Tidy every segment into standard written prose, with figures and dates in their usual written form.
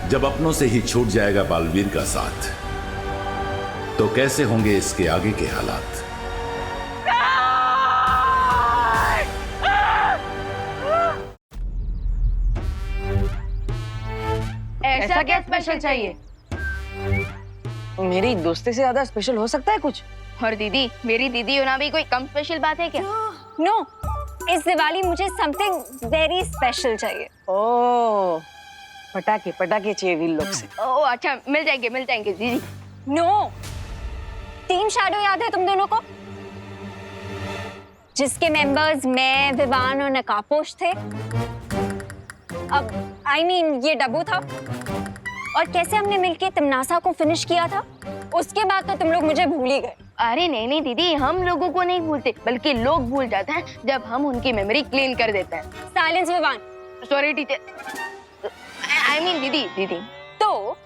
जब अपनों से ही छूट जाएगा बालवीर का साथ, तो कैसे होंगे इसके आगे के हालात। ऐसा क्या स्पेशल चाहिए? मेरी दोस्ती से ज्यादा स्पेशल हो सकता है कुछ? और दीदी, मेरी दीदी होना भी कोई कम स्पेशल बात है क्या? नो, इस दिवाली मुझे समथिंग वेरी स्पेशल चाहिए। ओह, पटाखे पटाखे चाहिए वील लोग से। ओह अच्छा, मिल जाएंगे दीदी। नो, टीम शैडो याद है तुम दोनों को, जिसके मेंबर्स मैं, विवान और नकाबपोश थे। अब I mean, ये डब्बू था, और कैसे हमने मिलके तमनासा को फिनिश किया था, उसके बाद तो तुम लोग मुझे भूल ही गए। अरे नहीं दीदी, हम लोगों को नहीं भूलते, बल्कि लोग भूल जाते हैं जब हम उनकी मेमोरी क्लीन कर देते हैं। Silence Vivan. Sorry teacher, I mean दीदी। तो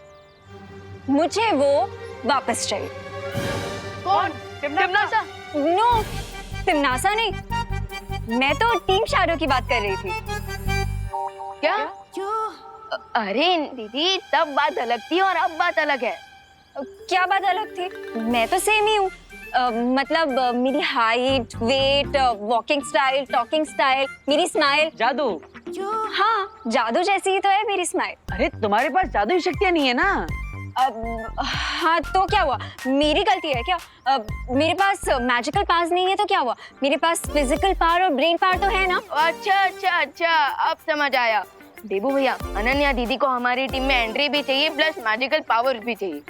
मुझे वो वापस चाहिए। कौन? तमनासा? नो, तमनासा नहीं, मैं तो टीम शैडो की बात कर रही थी। क्या? अरे दीदी, तब बात अलग थी और अब बात अलग है। क्या बात अलग थी? मैं तो सेम ही हूँ। मतलब मेरी height, weight, walking style, talking style, मेरी स्माइल। जादू? हाँ, जादू जैसी ही तो है मेरी स्माइल। अरे तुम्हारे पास जादुई शक्तियाँ नहीं है ना? हाँ तो क्या हुआ? मेरी गलती है क्या? मेरे पास मैजिकल पावर्स नहीं है तो क्या हुआ? मेरे पास फिजिकल पावर और ब्रेन पावर तो है ना। अच्छा, अब समझ आया। देबू भैया, अनन्या दीदी को हमारी टीम में एंट्री भी चाहिए, प्लस मैजिकल पावर भी चाहिए।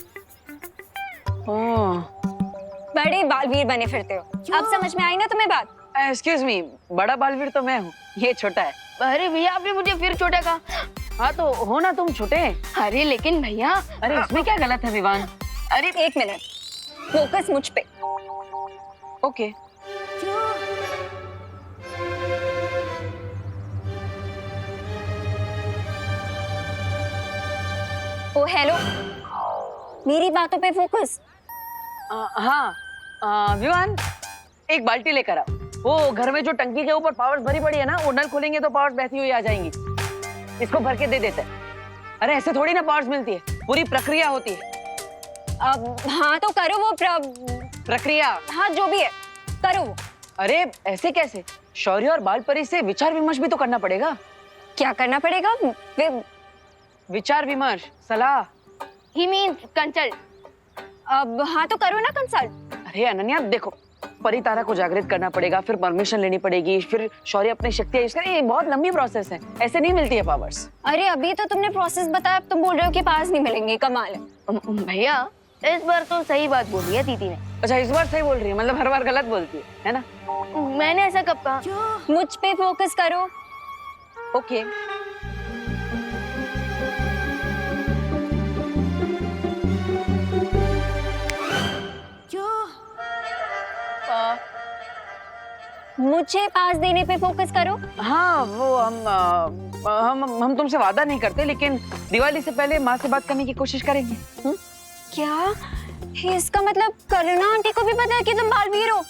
ओह, बड़े बालवीर बने फिरते हो। अब समझ में आई ना तुम्हें बात? एक्सक्यूज मी, बड़ा बालवीर तो मैं हूँ, ये छोटा है। अरे भैया, आपने मुझे फिर छोटा कहा। हाँ तो हो ना तुम छोटे। अरे लेकिन भैया। अरे इसमें क्या गलत है विवान? अरे एक मिनट, फोकस मुझ पे। ओके। ओ हेलो, मेरी बातों पे फोकस। हाँ विवान, एक बाल्टी लेकर आओ। वो घर में जो टंकी के ऊपर पावर्स भरी पड़ी है ना, वो नल खोलेंगे तो पावर्स बहती हुई आ जाएंगी। इसको भर के दे देते हैं। अरे ऐसे थोड़ी ना पावर्स मिलती है, पूरी प्रक्रिया होती है। अब हाँ तो करो वो प्रक्रिया। हाँ जो भी है करो वो। अरे ऐसे कैसे? शौर्य और बाल परी से विचार विमर्श भी तो करना पड़ेगा। क्या करना पड़ेगा? विचार विमर्श, सलाह। ही मीन्स कंसल्ट। अब हाँ तो करो ना कंसल्ट। अरे अनन्या देखो, परी तारा को जागृत करना पड़ेगा, फिर परमिशन लेनी पड़ेगी, फिर शौर्य अपनी शक्तियां यूज करे। ये बहुत लंबी प्रोसेस है, ऐसे नहीं मिलती है पावर्स। अरे अभी तो तुमने प्रोसेस बताया, अब तुम बोल रहे हो कि पावर्स नहीं मिलेंगे। कमाल है। भैया, इस बार तो सही बात बोली है दीदी ने। अच्छा इस बार सही बोल रही है, मतलब हर बार गलत बोलती है ना? मैंने ऐसा कब कहा? मुझ पे फोकस करो। ओके। मुझे पास देने पे फोकस करो। हाँ वो हम तुमसे वादा नहीं करते, लेकिन दिवाली से पहले माँ से बात करने की कोशिश करेंगे। क्या? इसका मतलब करुणा आंटी को भी पता है कि तुम बालवीर हो?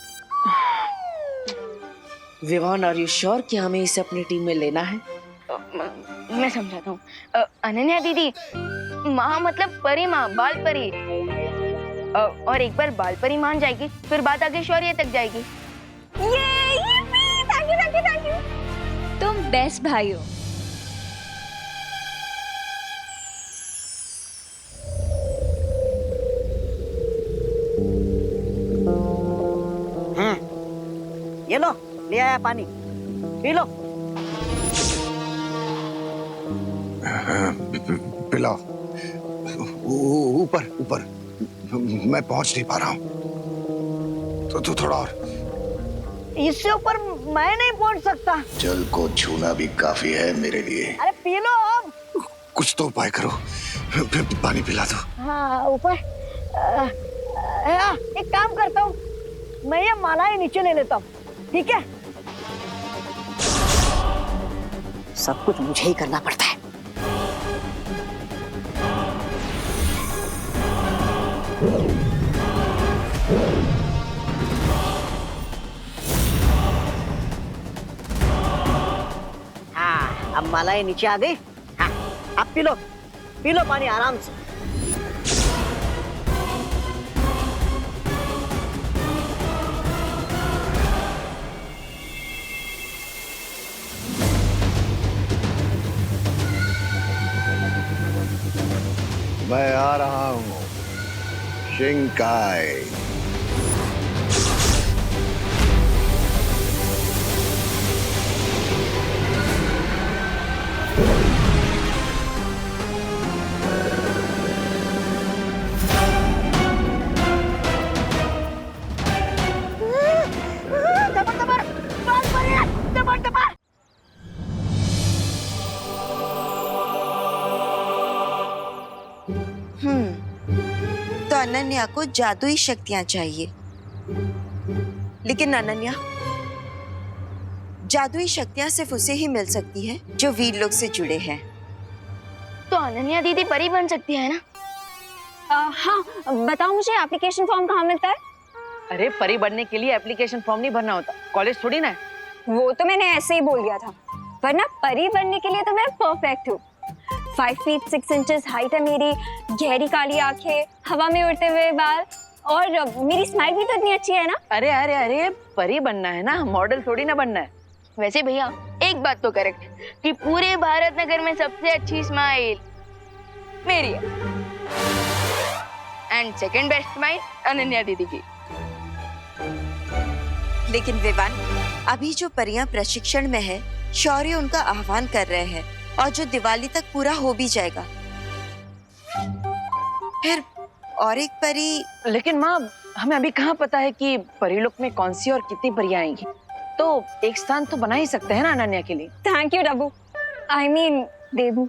विवान, आर यू श्योर कि हमें इसे अपनी टीम में लेना है? मैं समझाता हूँ। अनन्या दीदी, माँ मतलब परी माँ, बाल परी। और एक बार बाल परी मान जाएगी, फिर बात आगे शौर्य तक जाएगी। Thank you. तुम बेस्ट भाई हो। ये लो, ले आया पानी, पी लो। पिलाओ। ऊपर ऊपर, मैं पहुंच नहीं पा रहा हूँ। तो थोड़ा और। इससे ऊपर मैं नहीं पहुंच सकता। जल को छूना भी काफी है मेरे लिए। अरे पी लो अब। कुछ तो उपाय करो, पानी पिला दो। हाँ ऊपर। एक काम करता हूँ, मैं ये मालाएं नीचे ले लेता हूँ, ठीक है? सब कुछ मुझे ही करना पड़ता है। हाँ अब मालाएं नीचे आ गई। हाँ अब पी लो। पी लो पानी आराम से। मैं आ रहा हूँ शिंकाई। तो अनन्या को जादुई शक्तियां चाहिए, लेकिन अनन्या, जादुई शक्तियां सिर्फ उसे ही मिल सकती है जो वीर लोग से जुड़े हैं। तो अनन्या दीदी परी बन सकती है ना? हाँ, बताओ मुझे एप्लीकेशन फॉर्म कहाँ मिलता है? अरे परी बनने के लिए एप्लीकेशन फॉर्म नहीं भरना होता, कॉलेज थोड़ी ना है। वो तो मैंने ऐसे ही बोल दिया था, वरना परी बनने के लिए तो मैं परफेक्ट हूँ। 5 फीट 6 इंचेस हाइट है मेरी, गहरी काली आंखें, हवा में उड़ते हुए बाल, और मेरी स्माइल भी तो इतनी अच्छी है ना। अरे अरे अरे, परी बनना है ना, मॉडल थोड़ी ना बनना है। वैसे भैया एक बात तो करेक्ट कि पूरे भारत नगर में सबसे अच्छी स्माइल मेरी है, and second best smile Ananya दीदी की। लेकिन विवान, अभी जो परियां प्रशिक्षण में है, शौर्य उनका आह्वान कर रहे हैं, और जो दिवाली तक पूरा हो भी जाएगा। फिर और एक परी। लेकिन माँ, हमें अभी कहाँ पता है कि परीलोक में कौन सी और कितनी परियां आएंगी, तो एक स्थान तो बना ही सकते हैं ना अनन्या के लिए। Thank you Dabbu, I mean Debu.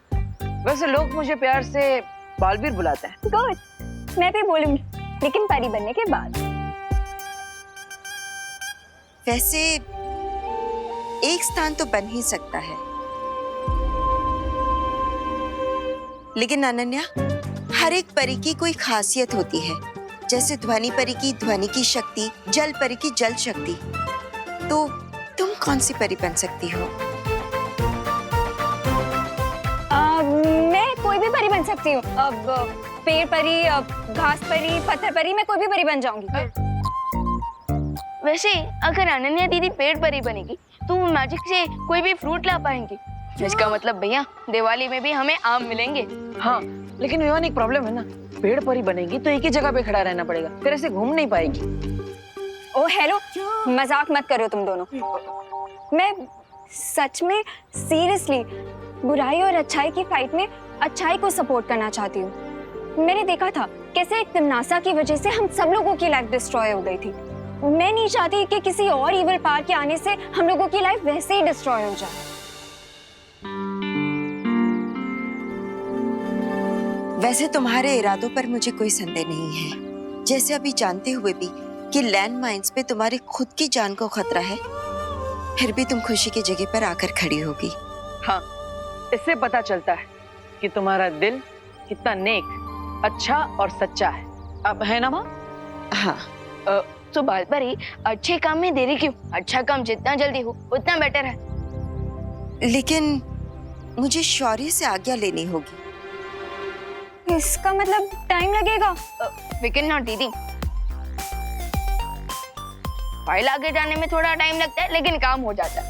वैसे लोग मुझे प्यार से बालवीर बुलाते हैं। गुड, मैं भी बोलूंगी, लेकिन परी बनने के बाद। वैसे एक स्थान तो बन ही सकता है, लेकिन अनन्या, हर एक परी की कोई खासियत होती है। जैसे ध्वनि परी की ध्वनि की शक्ति, जल परी की जल शक्ति। तो तुम कौन सी परी बन सकती हो? मैं कोई भी परी बन सकती हूँ। अब पेड़ परी, घास परी, पत्थर परी, मैं कोई भी परी बन जाऊंगी। वैसे अगर अनन्या दीदी पेड़ परी बनेगी तो वो मैजिक से कोई भी फ्रूट ला पाएंगी। इसका मतलब भैया दिवाली में भी हमें आम मिलेंगे। हाँ, लेकिन विवान एक प्रॉब्लम है ना, पेड़ परी बनेगी तो एक ही जगह पे खड़ा रहना पड़ेगा, फिर ऐसे घूम नहीं पाएगी। ओ हेलो, मजाक मत करो तुम दोनों। मैं सच में सीरियसली बुराई और अच्छाई की फाइट में अच्छाई को सपोर्ट करना चाहती हूँ। मैंने देखा था कैसे एक तिमनासा की वजह से हम सब लोगों की लाइफ डिस्ट्रॉय हो गई थी। मैं नहीं चाहती कि किसी और इविल पावर के आने से हम लोगों की लाइफ वैसे ही डिस्ट्रॉय हो जाए। वैसे तुम्हारे इरादों पर मुझे कोई संदेह नहीं है, जैसे अभी जानते हुए भी कि लैंड माइंस पे तुम्हारी खुद की जान को खतरा है, फिर भी तुम खुशी की जगह पर आकर खड़ी होगी। हाँ, इससे पता चलता है कि तुम्हारा दिल कितना नेक, अच्छा और सच्चा है। अब है ना माँ? हाँ। तो बाल परी, अच्छे काम में देरी क्यों? अच्छा काम जितना जल्दी हो उतना बेटर है। लेकिन मुझे शौर्य से आज्ञा लेनी होगी। इसका मतलब टाइम लगेगा? वी कैन नॉट दीदी। फाइल आगे जाने में थोड़ा टाइम लगता है, लेकिन काम हो जाता है।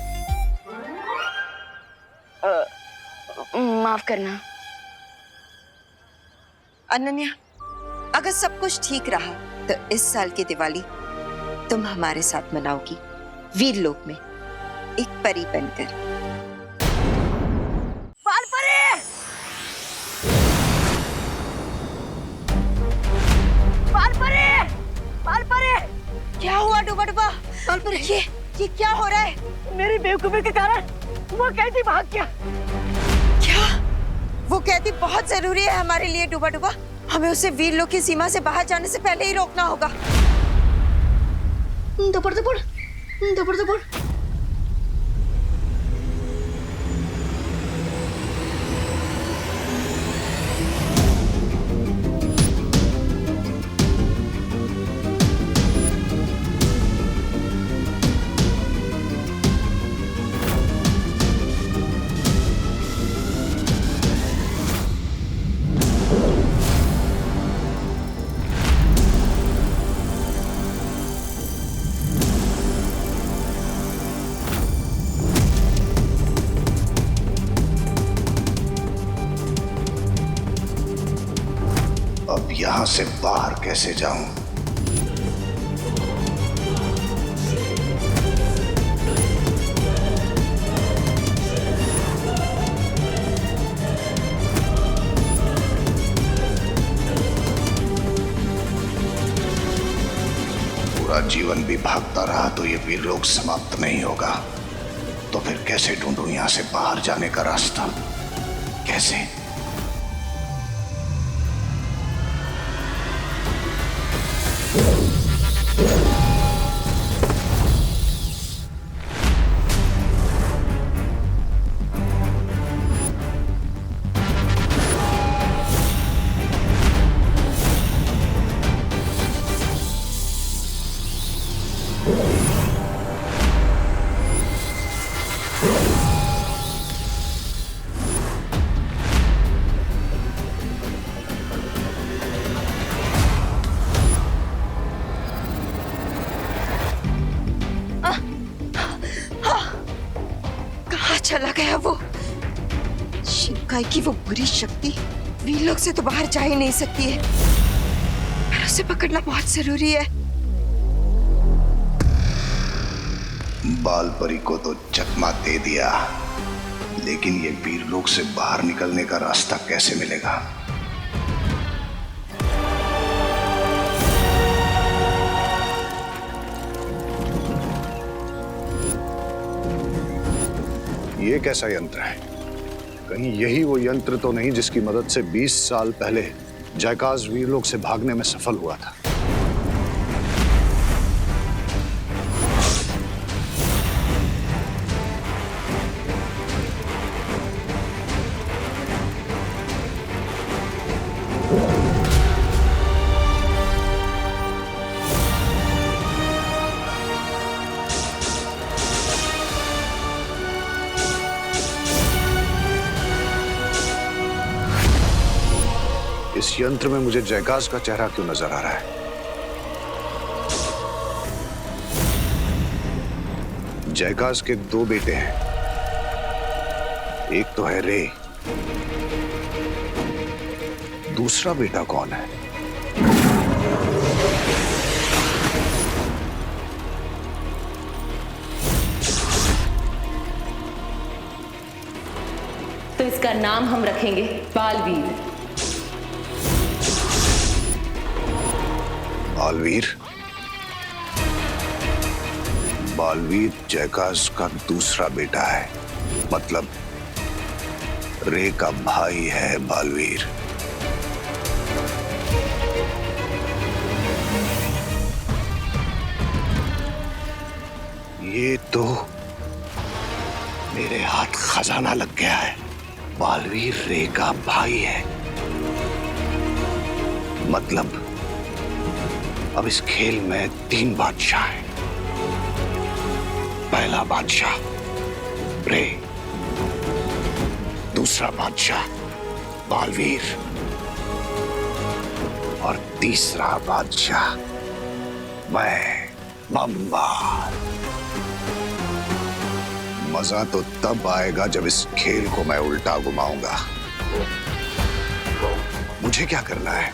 माफ करना अनन्या, अगर सब कुछ ठीक रहा तो इस साल की दिवाली तुम हमारे साथ मनाओगी, वीरलोक में एक परी बनकर। बाल परी! बाल परी! बाल परी! क्या हुआ डूबा डूबा? बाल परी, ये क्या हो रहा है? मेरी बेवकूफी के कारण वो कैदी भाग गया। क्या? वो कैदी बहुत जरूरी है हमारे लिए डूबा डूबा। हमें उसे वीरलोक की सीमा से बाहर जाने से पहले ही रोकना होगा। दबड़ दबड़, दबड़ दबड़। यहां से बाहर कैसे जाऊं? पूरा जीवन भी भागता रहा तो ये वीरलोक समाप्त नहीं होगा। तो फिर कैसे ढूंढूं यहां से बाहर जाने का रास्ता? कैसे? कहाँ चला गया वो? शिवकाई की वो बुरी शक्ति वीरलोक से तो बाहर जा ही नहीं सकती है। पर उसे पकड़ना बहुत जरूरी है। बाल परी को तो चकमा दे दिया, लेकिन ये वीरलोक से बाहर निकलने का रास्ता कैसे मिलेगा? ये कैसा यंत्र है? कहीं यही वो यंत्र तो नहीं जिसकी मदद से 20 साल पहले जयकाज वीरलोक से भागने में सफल हुआ था? इस यंत्र में मुझे जयकाज का चेहरा क्यों नजर आ रहा है? जयकाज के 2 बेटे हैं। एक तो है रे, दूसरा बेटा कौन है? तो इसका नाम हम रखेंगे बालवीर। बालवीर? बालवीर जयकाज का दूसरा बेटा है, मतलब रे का भाई है बालवीर। ये तो मेरे हाथ खजाना लग गया है। बालवीर रे का भाई है, मतलब अब इस खेल में 3 बादशाह हैं। पहला बादशाह रे, दूसरा बादशाह बालवीर और तीसरा बादशाह मैं बम्बाल। मजा तो तब आएगा जब इस खेल को मैं उल्टा घुमाऊंगा। मुझे क्या करना है?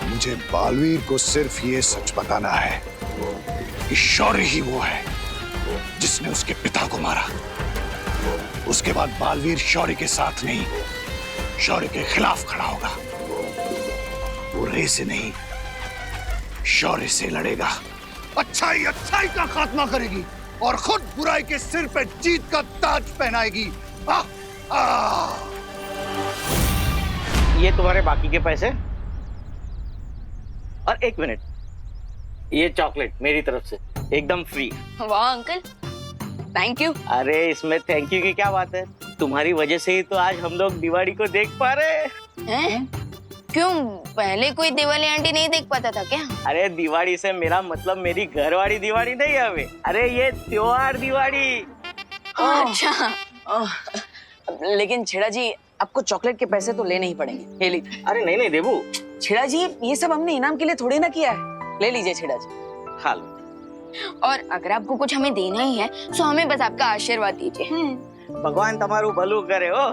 मुझे बालवीर को सिर्फ ये सच बताना है कि शौर्य ही वो है जिसने उसके पिता को मारा। उसके बाद बालवीर शौर्य के साथ नहीं, शौर्य के खिलाफ खड़ा होगा। वो रे से नहीं, शौर्य से लड़ेगा। अच्छाई अच्छाई का खात्मा करेगी और खुद बुराई के सिर पे जीत का ताज पहनाएगी। ये तुम्हारे बाकी के पैसे और 1 मिनट, ये चॉकलेट मेरी तरफ से एकदम फ्री। वाह अंकल, थैंक यू। अरे इसमें थैंक यू की क्या बात है? तुम्हारी वजह से ही तो आज हम लोग दिवाली को देख पा रहे हैं। क्यों, पहले कोई दिवाली आंटी नहीं देख पाता था क्या? अरे दिवाली से मेरा मतलब मेरी घरवाली दिवाली नहीं है हमें। अरे ये त्योहार दिवाली। अच्छा। लेकिन छेड़ा जी, आपको चॉकलेट के पैसे तो लेने ही पड़ेंगे। ये लीजिए। अरे नहीं नहीं देबू, छेड़ा जी ये सब हमने इनाम के लिए थोड़ी ना किया है। ले लीजिए छेड़ा जी। खा लो। और अगर आपको कुछ हमें देना ही है तो हमें बस आपका आशीर्वाद दीजिए। भगवान तुम्हारू भलू करे। हो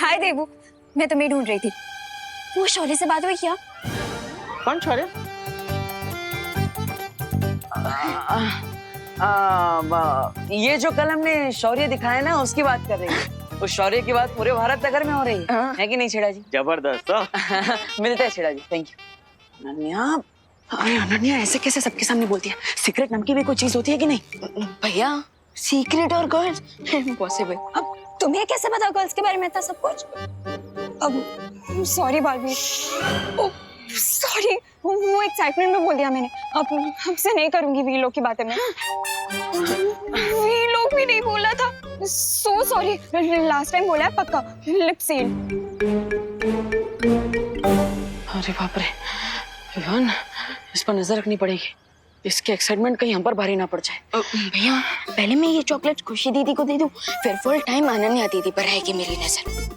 हाय देवू, मैं तुम्हें ढूंढ रही थी। वो शौर्य से बात हुई क्या? कौन शौर्य? ये जो कल हमने शौर्य दिखाया ना, उसकी बात कर रही है। उस शौर्य की बात पूरे भारत नगर में हो रही है कि नहीं छेड़ा जी? जबरदस्त हो। मिलते हैं छेड़ा जी, थैंक यू। अनन्या, अरे अनन्या ऐसे कैसे सबके सामने बोलती है? सीक्रेट नाम की भी कोई चीज होती है कि नहीं? भैया सीक्रेट और गर्ल्स इम्पॉसिबल। अब तुम्हें कैसे पता गर्ल्स के बारे में था सब कुछ? अब सॉरी बालवीर, सॉरी, वो एक्साइटमेंट में बोल दिया मैंने। अब हमसे नहीं करूंगी वी लोग की बातें मैं। वी लोग भी नहीं बोला था, सो सॉरी। लास्ट टाइम बोला है पक्का, लिप सील। अरे बाप रे विवान, इस पर नजर रखनी पड़ेगी। इसके एक्साइटमेंट कहीं हम पर भारी ना पड़ जाए। भैया पहले मैं ये चॉकलेट खुशी दीदी को दे दूं, फिर फुल टाइम अनन्या दीदी पर रहेगी मेरी नजर।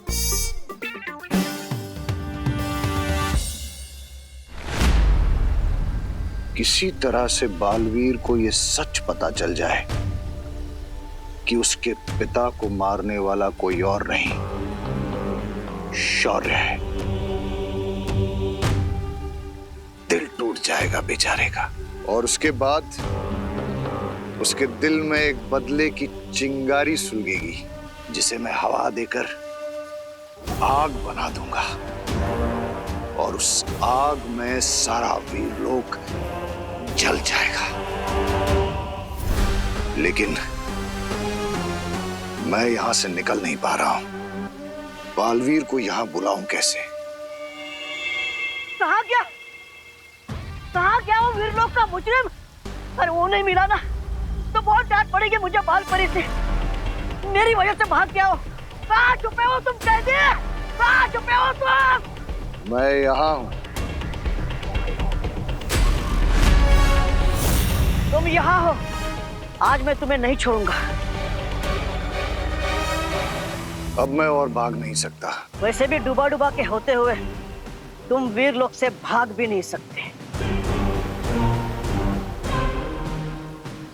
किसी तरह से बालवीर को यह सच पता चल जाए कि उसके पिता को मारने वाला कोई और नहीं, शौर्य है। दिल टूट जाएगा बेचारे का, और उसके बाद उसके दिल में एक बदले की चिंगारी सुलगेगी, जिसे मैं हवा देकर आग बना दूंगा, और उस आग में सारा वीरलोक जल जाएगा। लेकिन मैं यहां से निकल नहीं पा रहा हूं। बालवीर को यहां बुलाऊं कैसे? कहाँ गया? कहाँ गया वो वीरलोक का मुजरिम? अरे वो नहीं मिला ना तो बहुत डांट पड़ेगी मुझे बालपरी से। मेरी वजह से भाग गया हो। कहाँ छुपे हो तुम कैदी? कहाँ छुपे हो तुम? मैं यहां हूं। तुम यहाँ हो, आज मैं तुम्हें नहीं छोड़ूंगा। अब मैं और भाग नहीं सकता। वैसे भी डूबा डूबा के होते हुए तुम वीरलोक से भाग भी नहीं सकते।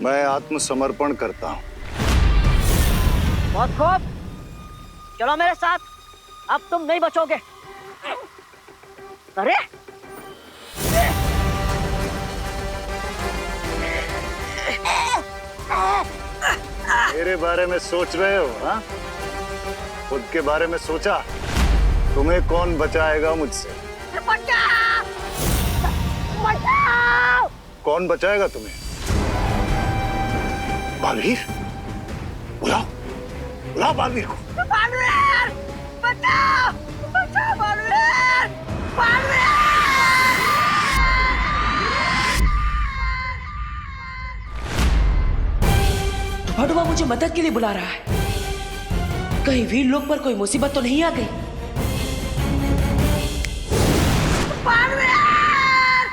मैं आत्मसमर्पण करता हूं। बहुत खूब, चलो मेरे साथ, अब तुम नहीं बचोगे। अरे मेरे बारे में सोच रहे हो? हाँ, खुद के बारे में सोचा? तुम्हें कौन बचाएगा मुझसे? बचाओ! बचाओ! कौन बचाएगा तुम्हें? बालवीर, बुलाओ, बुलाओ बालवीर को। बालवीर! बचाओ! बचाओ बालवीर! बालवीर! डुबा मुझे मदद के लिए बुला रहा है। कहीं वीर लोग पर कोई मुसीबत तो नहीं आ गई? बालवीर!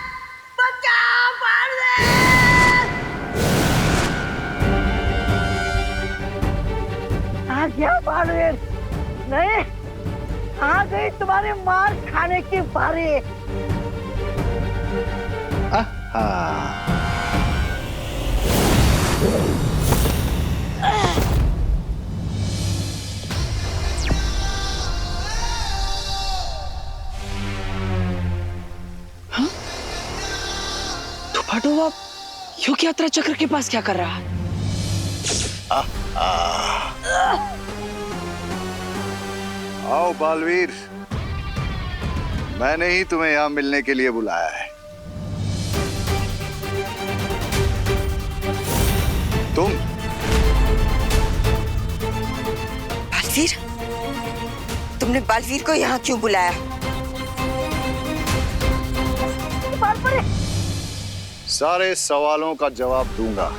बचाओ बालवीर! आ गया बालवीर। नहीं, आ गई तुम्हारे मार खाने की बारी। डुबा योग यात्रा चक्र के पास क्या कर रहा है? आओ बालवीर, मैंने ही तुम्हें यहां मिलने के लिए बुलाया है। तुम बालवीर, तुमने बालवीर को यहाँ क्यों बुलाया? बालपरी! सारे सवालों का जवाब दूंगा,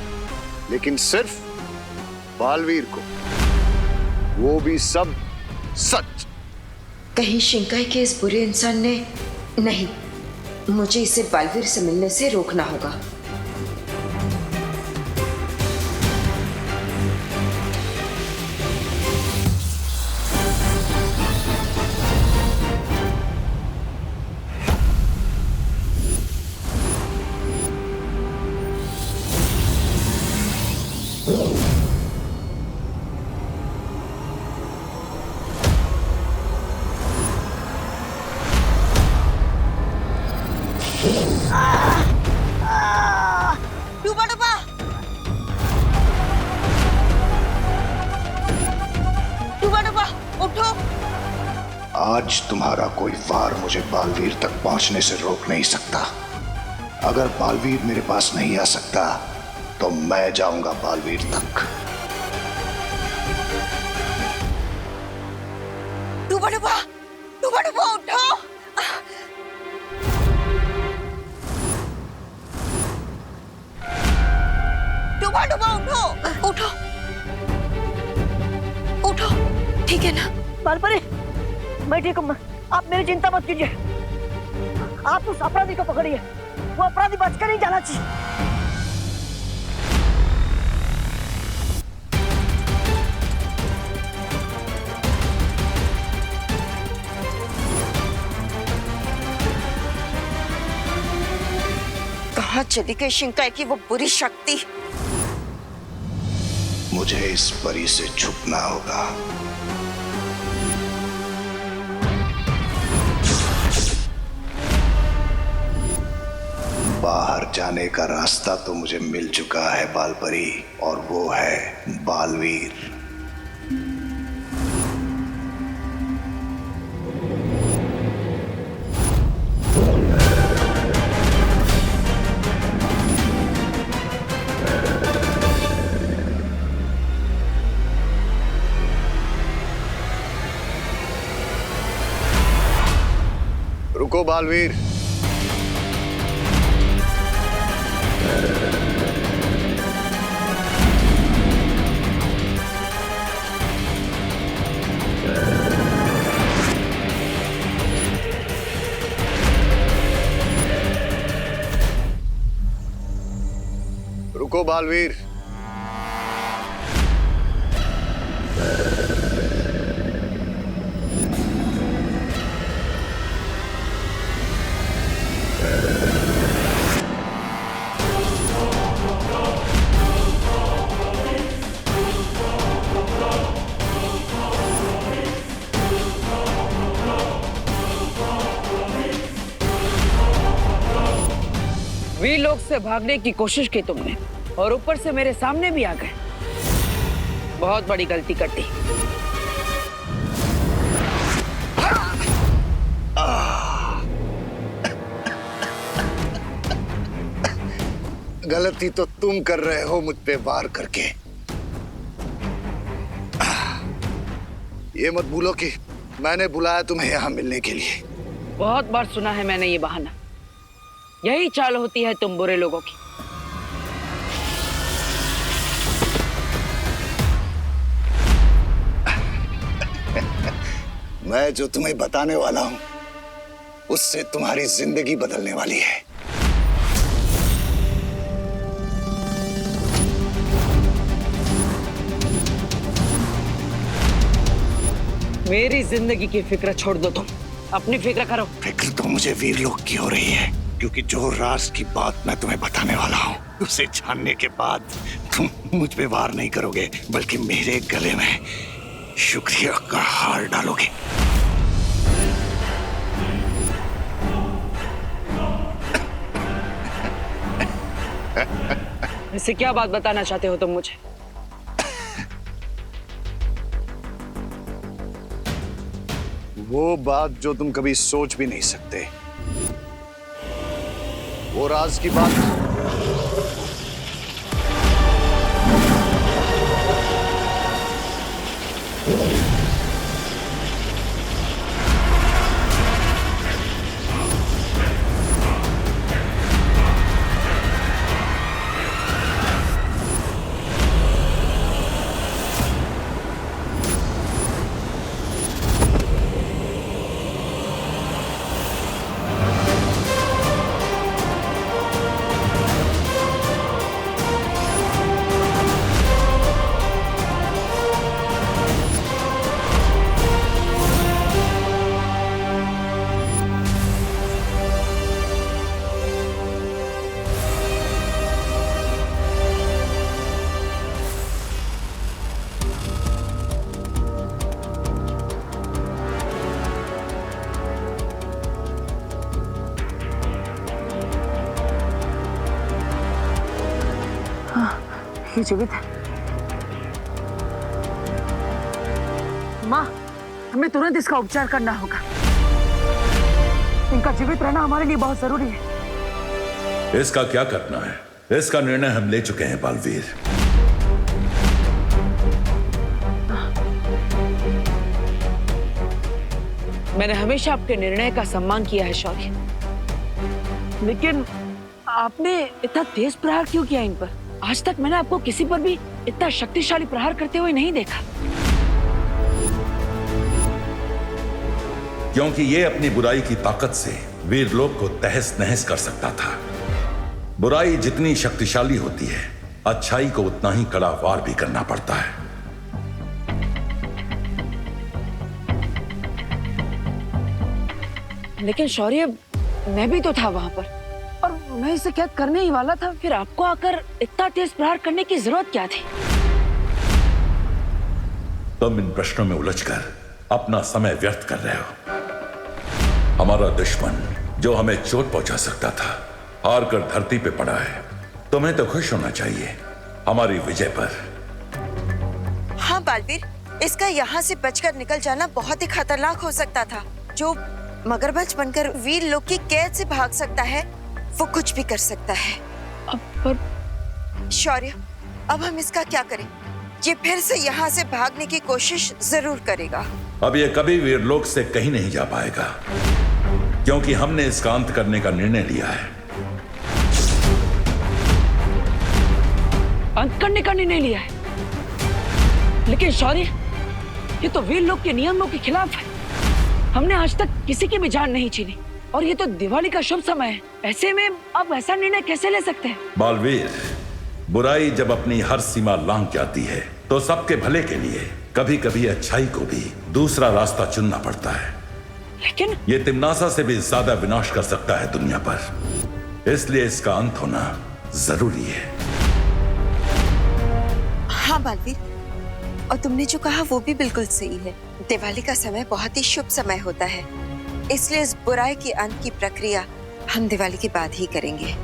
लेकिन सिर्फ बालवीर को, वो भी सब सच। कहीं शिंकाई के इस बुरे इंसान ने नहीं, मुझे इसे बालवीर से मिलने से रोकना होगा। उठो। आज तुम्हारा कोई वार मुझे बालवीर तक पहुंचने से रोक नहीं सकता। अगर बालवीर मेरे पास नहीं आ सकता तो मैं जाऊंगा बालवीर तक। डूबा डूबा उठो। डूबा उठो उठो उठो, ठीक है ना? बालपरी, मैं ठीक हूँ। आप मेरी चिंता मत कीजिए। आप उस अपराधी को पकड़िए, वो अपराधी बचकर नहीं जाना चाहिए। कहाँ चली गई शिंकाई की वो बुरी शक्ति? मुझे इस परी से छुपना होगा। बाहर जाने का रास्ता तो मुझे मिल चुका है बालपरी, और वो है बालवीर। रुको बालवीर। रुको बालवीर। वीर लोग से भागने की कोशिश की तुमने, और ऊपर से मेरे सामने भी आ गए। बहुत बड़ी गलती कर दी। गलती तो तुम कर रहे हो मुझ पे वार करके। ये मत भूलो कि मैंने बुलाया तुम्हें यहाँ मिलने के लिए। बहुत बार सुना है मैंने ये बहाना। यही चाल होती है तुम बुरे लोगों की। मैं जो तुम्हें बताने वाला हूं उससे तुम्हारी जिंदगी बदलने वाली है। मेरी जिंदगी की फिक्र छोड़ दो, तुम अपनी फिक्र करो। फिक्र तो मुझे वीर लोग की हो रही है, क्योंकि जो राज की बात मैं तुम्हें बताने वाला हूँ उसे जानने के बाद तुम मुझ पे वार नहीं करोगे, बल्कि मेरे गले में शुक्रिया का हार डालोगे। इससे क्या बात बताना चाहते हो तुम मुझे? वो बात जो तुम कभी सोच भी नहीं सकते, वो राज की बात। ये जीवित है। माँ, हमें तुरंत इसका उपचार करना होगा। इनका जीवित रहना हमारे लिए बहुत जरूरी है। इसका क्या करना है, इसका निर्णय हम ले चुके हैं बालवीर। मैंने हमेशा आपके निर्णय का सम्मान किया है शौर्य, लेकिन आपने इतना तेज प्रहार क्यों किया इन पर? आज तक मैंने आपको किसी पर भी इतना शक्तिशाली प्रहार करते हुए नहीं देखा। क्योंकि ये अपनी बुराई की ताकत से वीरलोक को तहस नहस कर सकता था। बुराई जितनी शक्तिशाली होती है, अच्छाई को उतना ही कड़ा वार भी करना पड़ता है। लेकिन शौर्य, मैं भी तो था वहां पर और मैं इसे कैद करने ही वाला था। फिर आपको आकर इतना तेज प्रहार करने की जरूरत क्या थी? तुम इन प्रश्नों में उलझकर अपना समय व्यर्थ कर रहे हो। हमारा दुश्मन जो हमें चोट पहुंचा सकता था, हार कर धरती पे पड़ा है। तुम्हें तो खुश होना चाहिए हमारी विजय पर। हाँ बालवीर, इसका यहाँ से बचकर निकल जाना बहुत ही खतरनाक हो सकता था। जो मगरमच्छ बनकर वीर लोक की कैद से भाग सकता है, वो कुछ भी कर सकता है। पर शौर्य, अब हम इसका क्या करें? ये फिर से यहाँ से भागने की कोशिश जरूर करेगा। अब ये कभी वीरलोक से कहीं नहीं जा पाएगा, क्योंकि हमने इसका अंत करने का निर्णय लिया है। अंत करने का निर्णय लिया है? लेकिन शौर्य, ये तो वीरलोक के नियमों के खिलाफ है। हमने आज तक किसी की भी जान नहीं छीनी और ये तो दिवाली का शुभ समय है। ऐसे में अब ऐसा निर्णय कैसे ले सकते हैं? बालवीर, बुराई जब अपनी हर सीमा लांघ जाती है तो सबके भले के लिए कभी कभी अच्छाई को भी दूसरा रास्ता चुनना पड़ता है। लेकिन ये तिम्नासा से भी ज्यादा विनाश कर सकता है दुनिया पर, इसलिए इसका अंत होना जरूरी है। हाँ बालवीर, और तुमने जो कहा वो भी बिल्कुल सही है। दिवाली का समय बहुत ही शुभ समय होता है, इसलिए इस बुराई की अंत की प्रक्रिया हम दिवाली के बाद ही करेंगे।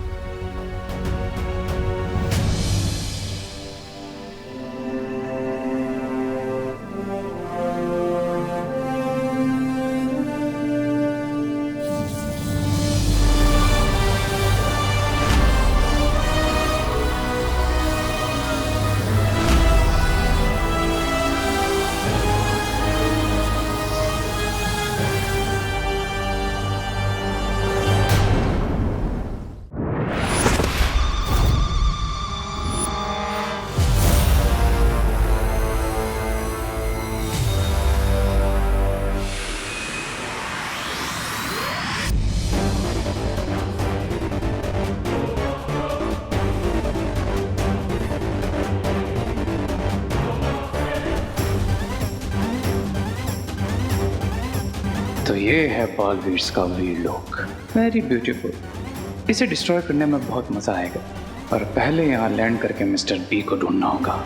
तो ये है बालवीर का वीरलोक। Very beautiful. इसे डिस्ट्रॉय करने में बहुत मजा आएगा, पर पहले यहाँ लैंड करके मिस्टर बी को ढूंढना होगा।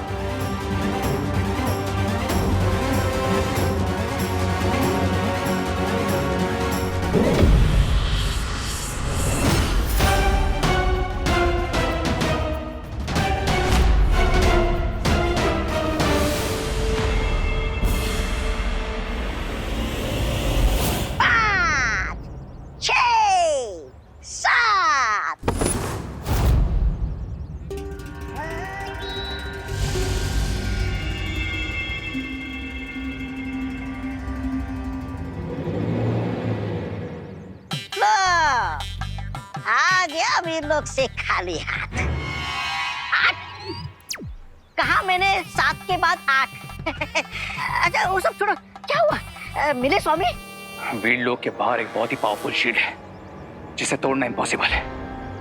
आ गया वीरलोक से खाली हाथ। 8 कहा मैंने, 7 के बाद 8। अच्छा वो सब छोड़ो, क्या हुआ? मिले स्वामी? वीरलोक के बाहर एक बहुत ही पावरफुल शील्ड है जिसे तोड़ना इम्पॉसिबल है।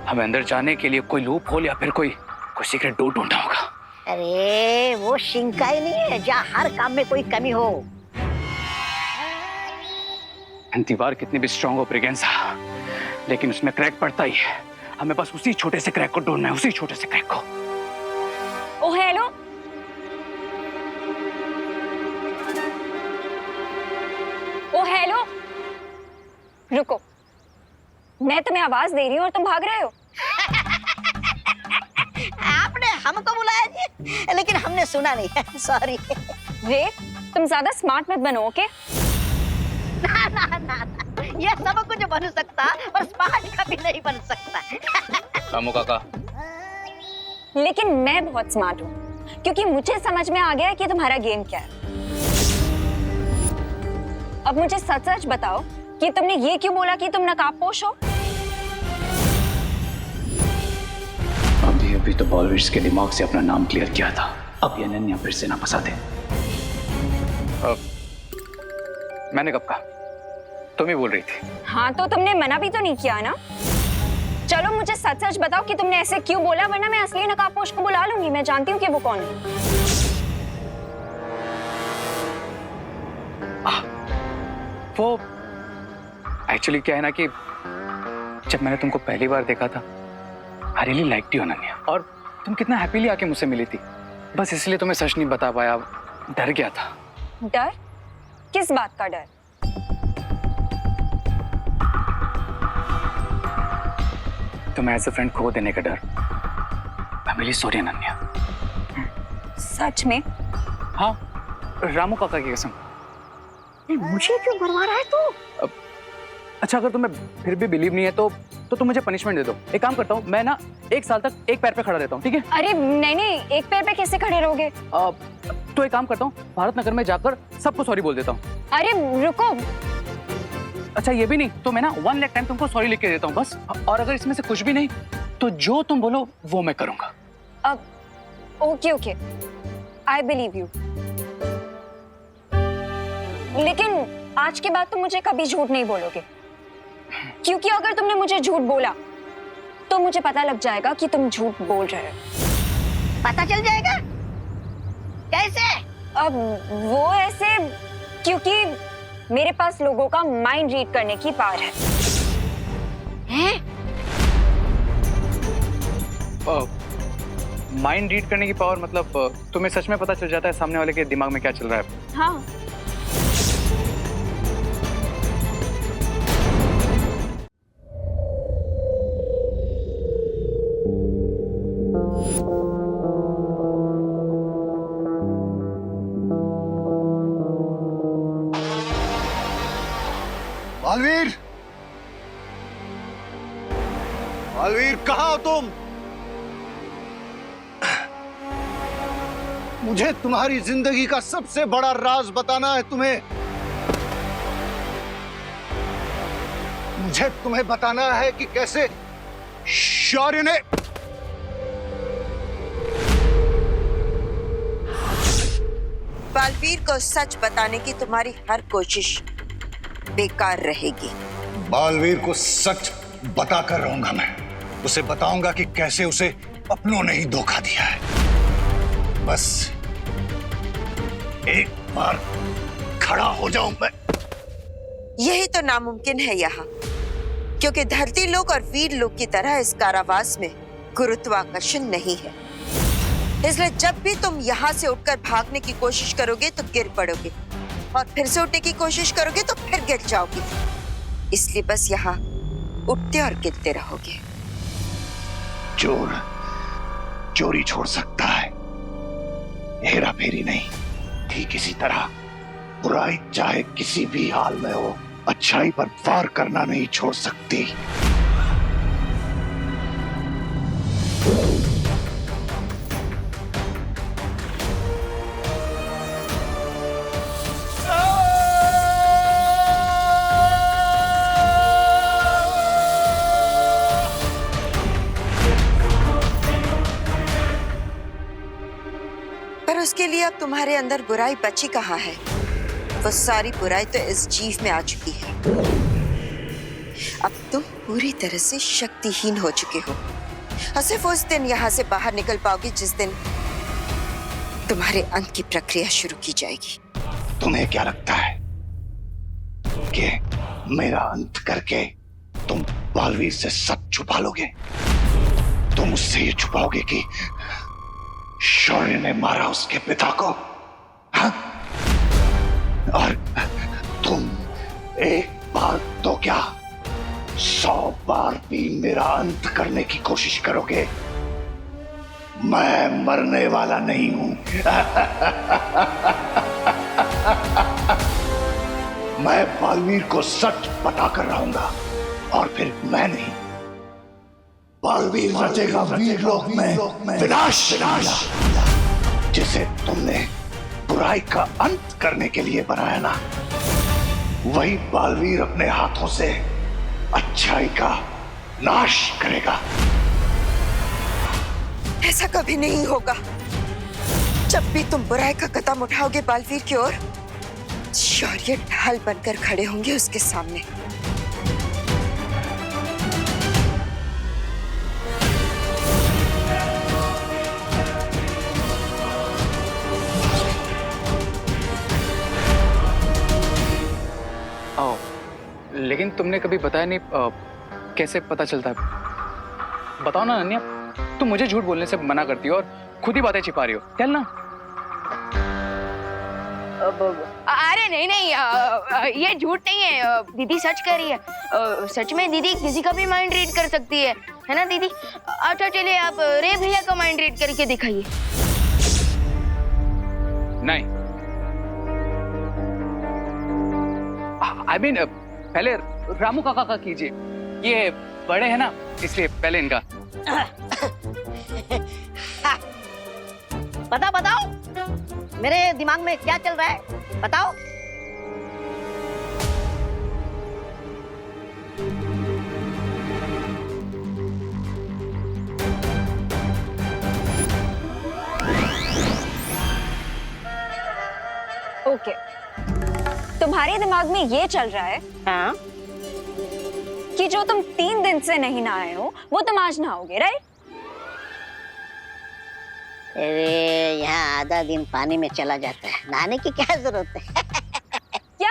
हमें अंदर जाने के लिए कोई लूप होल या फिर कोई सीक्रेट डोर ढूंढना होगा। अरे वो शिंकाई नहीं है जहाँ हर काम में कोई कमी हो। दीवार कितनी भी स्ट्रांग हो ब्रिगेंसा, लेकिन उसमें क्रैक पड़ता ही है। हमें बस उसी छोटे से क्रैक को ढूंढना है, उसी छोटे से क्रैक को। ओ हेलो, ओ हेलो, रुको, मैं तुम्हें आवाज दे रही हूँ और तुम भाग रहे हो। आपने हमको बुलाया जी, लेकिन हमने सुना नहीं। सॉरी। रे, तुम ज्यादा स्मार्ट मत बनो, ओके? ना ना ना ना, ये सब कुछ बन सकता पर स्मार्ट कभी नहीं बन सकता। रामू काका, लेकिन मैं बहुत स्मार्ट हूँ क्योंकि मुझे समझ में आ गया है कि तुम्हारा गेम क्या है। अब मुझे सच सच बताओ कि तुमने ये क्यों बोला कि तुम नकाबपोश हो? अभी तो बॉलवीर्स के दिमाग से अपना नाम क्लियर किया था, अब ये अनन्या फिर से ना फंसा दे। मैंने कब कहा? तुम ही बोल रही थी। हाँ तो तुमने मना भी तो नहीं किया ना। चलो मुझे सच सच बताओ कि तुमने ऐसे क्यों बोला, वरना मैं असली नकाबपोश को बुला लूंगी। मैं जानती हूँ कि वो कौन है। वो एक्चुअली क्या है ना कि जब मैंने तुमको पहली बार देखा था, I really liked you Ananya, और तुम कितना हैप्पीली आके मुझसे मिली थी। बस इसलिए तुम्हें सच नहीं बता पाया, डर गया था। डर? किस बात का डर? तुम्हें एज अ फ्रेंड खो देने का डर। I am really sorry Ananya. सच में? हाँ, रामू काका की कसम। मुझे क्यों मरवा रहा है तू? अच्छा, अगर तुम्हें फिर भी बिलीव नहीं है तो तुम मुझे पनिशमेंट दे दो। एक काम करता हूँ, मैं ना 1 साल तक एक पैर पे खड़ा रहता हूँ, ठीक है? अरे नहीं नहीं, एक पैर पे कैसे खड़े रहोगे? तो एक काम करता हूँ, भारत नगर में जाकर सबको सॉरी बोल देता हूँ। अरे रुको। अच्छा ये भी नहीं तो मैं ना 1 लाख टाइम तुमको सॉरी लिख के देता हूँ बस। और अगर इसमें से कुछ भी नहीं तो जो तुम बोलो वो मैं करूंगा। अब okay okay, I believe you. लेकिन आज के बाद तुम मुझे कभी झूठ नहीं बोलोगे, क्योंकि अगर तुमने मुझे झूठ बोला तो मुझे पता लग जाएगा कि तुम झूठ बोल रहे हो। पता चल जाएगा? कैसे? अब वो ऐसे, क्योंकि मेरे पास लोगों का माइंड रीड करने की पावर है। हैं? माइंड रीड करने की पावर मतलब तुम्हें सच में पता चल जाता है सामने वाले के दिमाग में क्या चल रहा है? हाँ। बालवीर, बालवीर कहाँ हो तुम? मुझे तुम्हारी जिंदगी का सबसे बड़ा राज बताना है तुम्हें। मुझे तुम्हें बताना है कि कैसे शौर्य ने बालवीर को सच बताने की तुम्हारी हर कोशिश बेकार रहेगी। बालवीर को सच बताकर रहूंगा मैं। उसे बताऊंगा कि कैसे उसे अपनों ने ही धोखा दिया है। बस एक बार खड़ा हो जाऊं मैं। यही तो नामुमकिन है यहाँ, क्योंकि धरती लोक और वीर लोक की तरह इस कारावास में गुरुत्वाकर्षण नहीं है। इसलिए जब भी तुम यहाँ से उठकर भागने की कोशिश करोगे तो गिर पड़ोगे, और फिर से उठने की कोशिश करोगे तो फिर गिर जाओगे। इसलिए बस यहाँ उठते और गिरते रहोगे। चोर चोरी छोड़ सकता है, हेरा फेरी नहीं। ठीक इसी तरह बुराई चाहे किसी भी हाल में हो, अच्छाई पर वार करना नहीं छोड़ सकती। पर उसके लिए अब तुम्हारे अंदर बुराई बची कहाँ है? वो सारी बुराई तो इस जीव में आ चुकी है। अब तुम पूरी तरह से शक्तिहीन हो चुके हो, और सिर्फ उस दिन यहाँ से बाहर निकल पाओगे जिस दिन तुम्हारे अंत की प्रक्रिया शुरू की जाएगी। तुम्हें क्या लगता है कि मेरा अंत करके तुम बालवीर से सब छुपा लोगे? तुम उससे ये छुपाओगे कि शौर्य ने मारा उसके पिता को, हाँ? और तुम एक बार तो क्या 100 बार भी मेरा अंत करने की कोशिश करोगे। मैं मरने वाला नहीं हूं। मैं बालवीर को सच बता कर रहूंगा, और फिर मैं नहीं, बालवीर रचेगा वीरलोक में विनाश, जिसे तुमने बुराई का अंत करने के लिए बनाया ना, वही बालवीर अपने हाथों से अच्छाई का नाश करेगा। ऐसा कभी नहीं होगा। जब भी तुम बुराई का कदम उठाओगे बालवीर की ओर, शौर्य ढाल बनकर खड़े होंगे उसके सामने। लेकिन तुमने कभी बताया नहीं, कैसे पता चलता है? बताओ ना अनन्या, तुम मुझे झूठ बोलने से मना करती हो और खुद ही बातें छिपा रही हो। चल ना। अरे नहीं नहीं, ये झूठ नहीं है, दीदी सच कह रही है। सच में दीदी किसी का भी माइंड रीड कर सकती है ना दीदी? अच्छा चलिए, आप रे भैया का माइंड रीड करके दिखाइए। नहीं, आई मीन पहले रामू काका का कीजिए, ये बड़े हैं ना, इसलिए पहले इनका। बताओ मेरे दिमाग में क्या चल रहा है, बताओ। ओके, तुम्हारे दिमाग में ये चल रहा है हाँ? कि जो तुम 3 दिन से नहीं नहाए हो वो तुम आज नहाओगे, राइट? अरे यहाँ आधा दिन पानी में चला जाता है, नहाने की क्या जरूरत है? क्या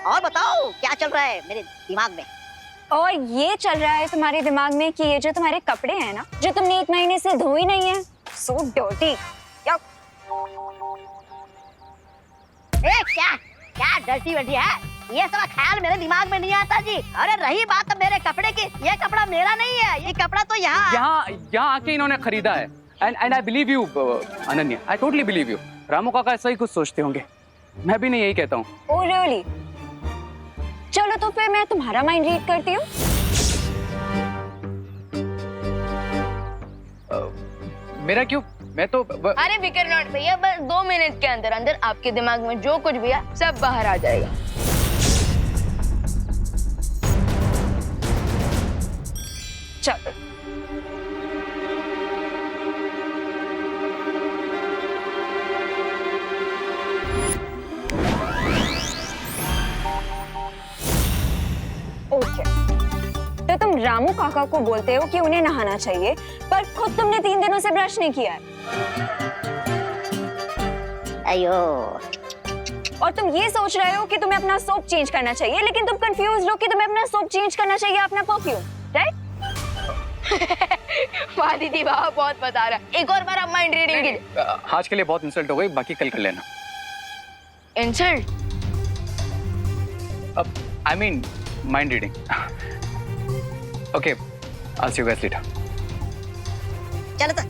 और बताओ क्या चल रहा है मेरे दिमाग में? और ये चल रहा है तुम्हारे दिमाग में कि ये जो तुम्हारे कपड़े हैं ना, जो तुमने 1 महीने से धोए नहीं है, सो डर्टी। क्या डर्टी वर्टी है? ये सब ख्याल मेरे दिमाग में नहीं आता जी। अरे रही बात मेरे कपड़े की, ये कपड़ा मेरा नहीं है, ये कपड़ा तो यहाँ आके इन्होंने खरीदा है। And I believe you Ananya, I totally believe you. Ramu काका ऐसा ही कुछ सोचते होंगे, मैं भी नहीं यही कहता हूँ। Oh really? चलो तो फिर मैं तुम्हारा माइंड रीड करती हूँ। मेरा क्यों? मैं तो अरे फिकर नॉट भैया, बस 2 मिनट के अंदर अंदर आपके दिमाग में जो कुछ भी है सब बाहर आ जाएगा। चलो ओके, तो तुम रामू काका को बोलते हो कि उन्हें नहाना चाहिए, पर खुद तुमने 3 दिनों से ब्रश नहीं किया है। अयो, और तुम ये सोच रहे हो कि तुम्हें अपना सोप चेंज करना चाहिए, लेकिन तुम कंफ्यूज हो कि तुम्हें अपना सोप चेंज करना चाहिए अपना परफ्यूम, राइट? वाह दीदी वाह, बहुत बता रहा है। एक और बार आप माइंड रीडिंग कीजिए। आज के लिए बहुत इंसल्ट हो गई, बाकी कल कर लेना। इंसल्ट? अब I mean mind reading. Okay, I'll see you guys later. चलो तो।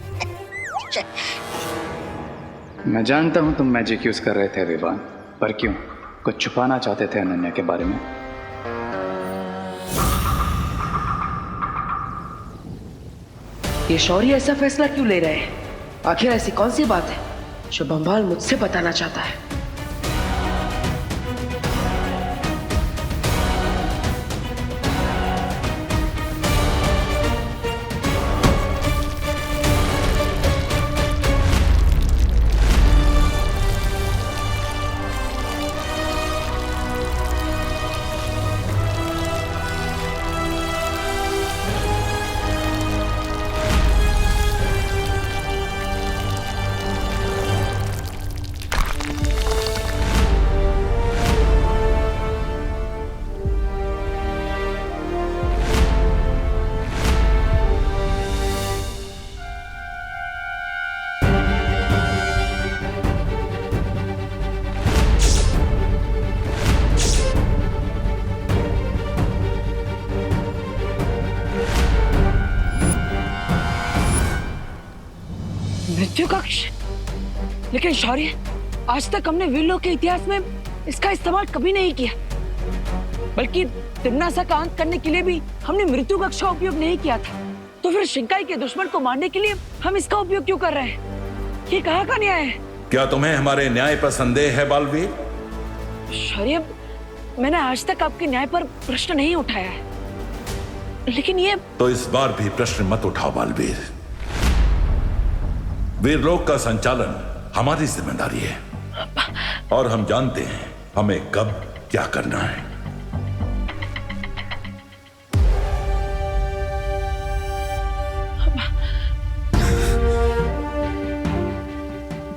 मैं जानता हूँ तुम मैजिक यूज कर रहे थे विवान, पर क्यों? कुछ छुपाना चाहते थे अनन्या के बारे में? ये शौर्य ऐसा फैसला क्यों ले रहे हैं? आखिर ऐसी कौन सी बात है जो बंबाल मुझसे बताना चाहता है? मृत्यु कक्ष? लेकिन शौर्य, आज तक हमने वीरलोक के इतिहास में इसका इस्तेमाल कभी नहीं किया, बल्कि तिम्नासा का अंत करने के लिए भी हमने मृत्यु कक्ष का उपयोग नहीं किया था। तो फिर शिंकाई के दुश्मन को मारने के लिए हम इसका उपयोग क्यों कर रहे हैं? ये कहाँ का न्याय है? क्या तुम्हें हमारे न्याय पर संदेह है बालवीर? शौर्य, मैंने आज तक आपके न्याय पर प्रश्न नहीं उठाया है, लेकिन ये तो इस बार भी प्रश्न मत उठाओ बालवीर। वीरलोक का संचालन हमारी जिम्मेदारी है और हम जानते हैं हमें कब क्या करना है।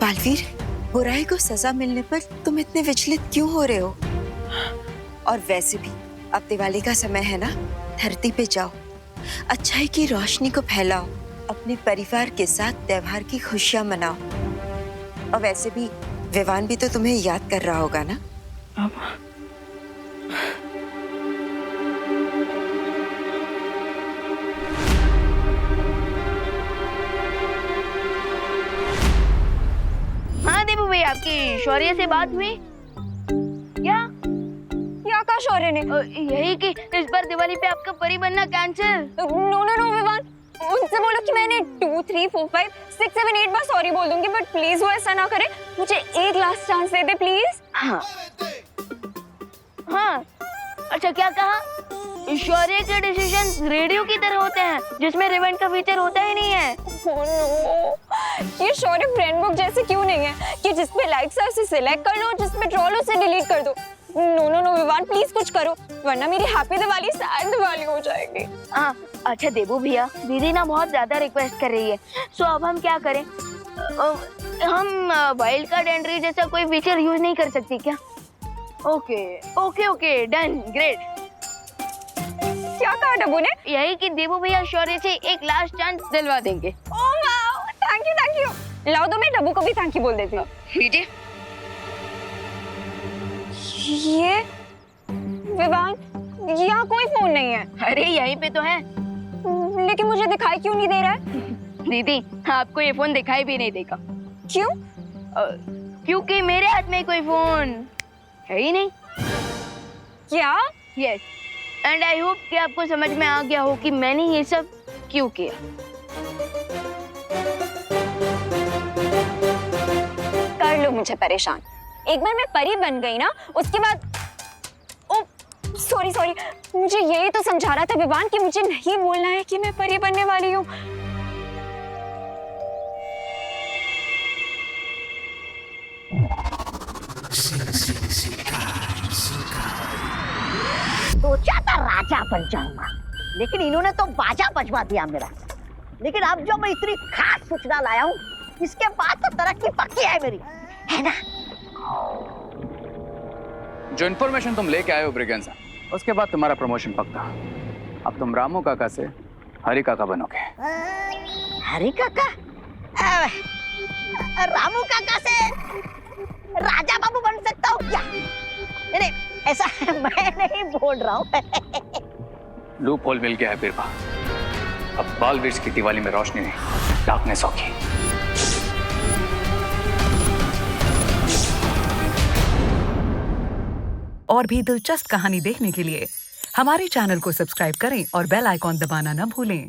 बालवीर, बुराई को सजा मिलने पर तुम इतने विचलित क्यों हो रहे हो? और वैसे भी अब दिवाली का समय है ना, धरती पे जाओ, अच्छाई की रोशनी को फैलाओ, अपने परिवार के साथ त्योहार की खुशियां मनाओ। और वैसे भी विवान भी तो तुम्हें याद कर रहा होगा ना? हाँ देबू भाई, आपकी शौर्य से बात हुई क्या? क्या कहा शौर्य ने? यही कि इस बार दिवाली पे आपका परी बनना cancel. No no no Vivan, उनसे बोलो कि मैंने 2, 3, 4, 5, 6, 7, 8 बार सॉरी बोल दूंगी, बट प्लीज वो ऐसा ना करे। मुझे एक last chance they they please. हाँ हाँ, अच्छा क्या कहा? शौर्य के डिसीजन रेडियो की तरह होते हैं जिसमें रिवेंट का फीचर होता ही नहीं है। Oh no, ये शौर्य फ्रेंड बुक जैसे क्यों नहीं है कि जिसपे लाइक्स है उसे सिलेक्ट कर लो, जिसपे ट्रोल उसे डिलीट कर दो। No no no Vivan, please कुछ करो, वरना मेरी हैप्पी दिवाली सैड दिवाली हो जाएगी। हाँ अच्छा देबू भैया, दीदी ना बहुत ज्यादा रिक्वेस्ट कर रही है, सो अब हम क्या करें? हम वाइल्ड कार्ड एंट्री जैसा कोई फीचर यूज नहीं कर सकती क्या? Okay okay okay, done, great. क्या कहा डब्बू ने? यही कि देबू भैया शौर्य से एक लास्ट चांस दिलवा देंगे। Oh wow, thank you. लाओ तो मैं डब्बू को भी थैंक यू बोल देती हूँ। लीजिए। ये विवान, यहाँ कोई फोन नहीं है। अरे यहीं पे तो है। लेकिन मुझे दिखाई क्यों नहीं दे रहा है? दीदी, आपको ये फोन दिखाई भी नहीं देगा। क्यों? क्योंकि मेरे हाथ में कोई फोन है ही नहीं। क्या? यस, एंड आई होप कि आपको समझ में आ गया हो कि मैंने ये सब क्यों किया। कर लो मुझे परेशान। एक बार मैं परी बन गई ना, उसके बाद ओ सॉरी, मुझे यही तो समझा रहा था विवान कि मुझे नहीं बोलना है कि मैं परी बनने वाली हूँ। सोचा था राजा बन जाऊंगा, लेकिन इन्होंने तो बाजा बजवा दिया मेरा। लेकिन अब जो मैं इतनी खास सूचना लाया हूँ, इसके बाद तो तरक्की पक्की है मेरी, है ना? जो इन्फॉर्मेशन तुम लेके आए हो ब्रिगेंसा, उसके बाद तुम्हारा प्रमोशन पक्का। अब तुम रामू काका से हरी काका बनोगे। हरी काका? रामू काका से राजा बाबू बन सकता हूँ क्या? नहीं, ऐसा मैं नहीं बोल रहा हूँ। लूप होल मिल गया है बिरबा। अब बालवीर की दिवाली में रोशनी नहीं, डार्कनेस होगी। और भी दिलचस्प कहानी देखने के लिए हमारे चैनल को सब्सक्राइब करें और बेल आइकॉन दबाना न भूलें।